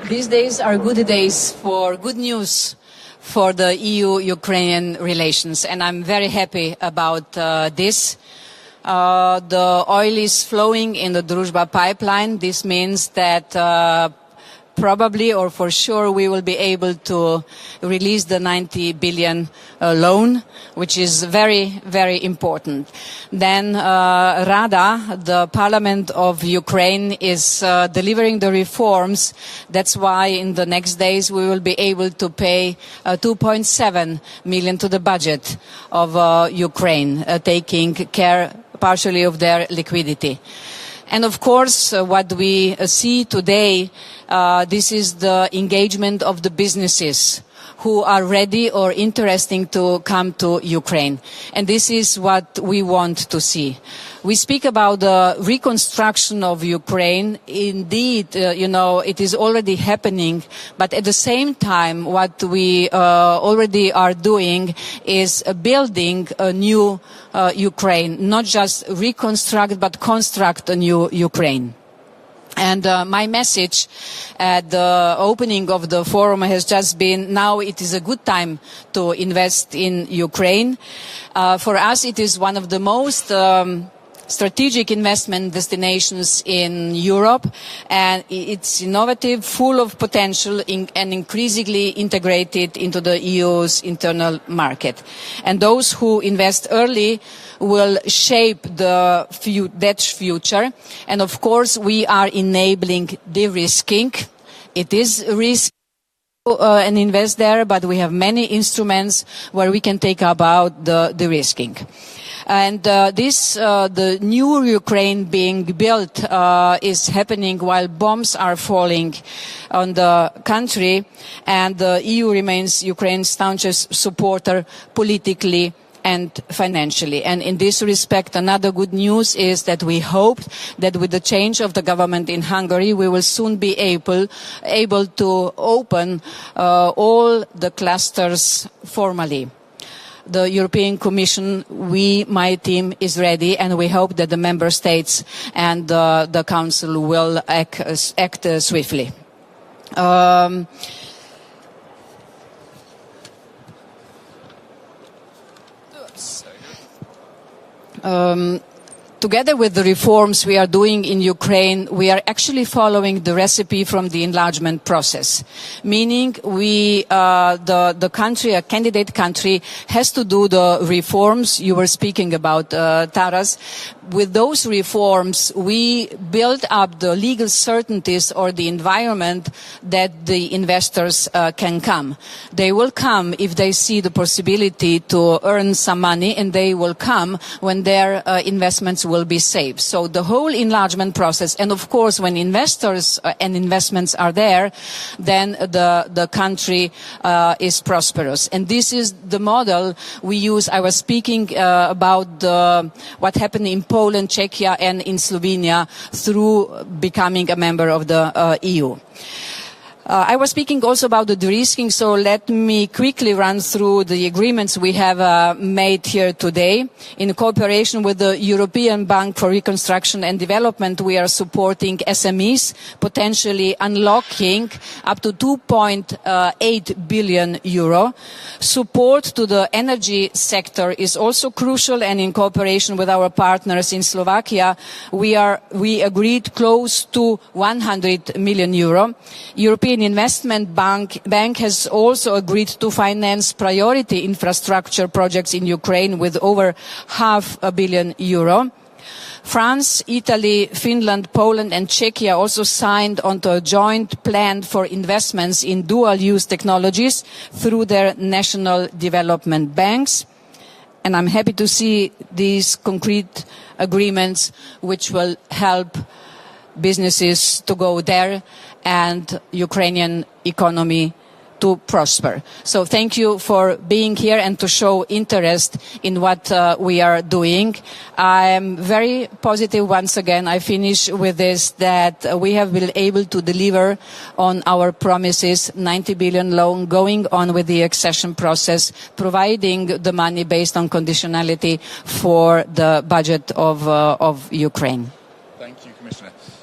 These days are good days for good news for the EU-Ukrainian relations, and I'm very happy about this. The oil is flowing in the Druzhba pipeline. This means that probably or for sure we will be able to release the 90 billion loan, which is very, very important. Then Rada, the Parliament of Ukraine, is delivering the reforms. That's why in the next days we will be able to pay 2.7 million to the budget of Ukraine, taking care partially of their liquidity. And of course, what we see today, this is the engagement of the businesses who are ready or interested to come to Ukraine. And this is what we want to see. We speak about the reconstruction of Ukraine. Indeed, it is already happening. But at the same time, what we already are doing is building a new Ukraine, not just reconstruct, but construct a new Ukraine. And my message at the opening of the forum has just been, now it is a good time to invest in Ukraine. For us, it is one of the most strategic investment destinations in Europe, and it's innovative, full of potential, and increasingly integrated into the EU's internal market. And those who invest early will shape that future. And of course, we are enabling de-risking. It is risky and invest there, but we have many instruments where we can take about the de-risking. And the new Ukraine being built is happening while bombs are falling on the country, and the EU remains Ukraine's staunchest supporter politically and financially. And in this respect, another good news is that we hope that with the change of the government in Hungary, we will soon be able to open all the clusters formally. The European Commission, my team is ready, and we hope that the Member States and the Council will act swiftly. Together with the reforms we are doing in Ukraine, we are actually following the recipe from the enlargement process, meaning the country, a candidate country, has to do the reforms you were speaking about, Taras. With those reforms, we build up the legal certainties or the environment that the investors can come. They will come if they see the possibility to earn some money, and they will come when their investments will be safe. So the whole enlargement process, and of course when investors and investments are there, then the country is prosperous. And this is the model we use. I was speaking about what happened in Poland, Czechia and in Slovenia through becoming a member of the EU. I was speaking also about the de-risking, so let me quickly run through the agreements we have made here today. In cooperation with the European Bank for Reconstruction and Development, we are supporting SMEs, potentially unlocking up to 2.8 billion euro. Support to the energy sector is also crucial, and in cooperation with our partners in Slovakia, we agreed close to 100 million euro. European Investment Bank has also agreed to finance priority infrastructure projects in Ukraine with over €500 million. France, Italy, Finland, Poland and Czechia also signed onto a joint plan for investments in dual-use technologies through their national development banks. And I'm happy to see these concrete agreements which will help businesses to go there and Ukrainian economy to prosper. So thank you for being here and to show interest in what we are doing. I am very positive once again, I finish with this, that we have been able to deliver on our promises, 90 billion loan, going on with the accession process, providing the money based on conditionality for the budget of Ukraine.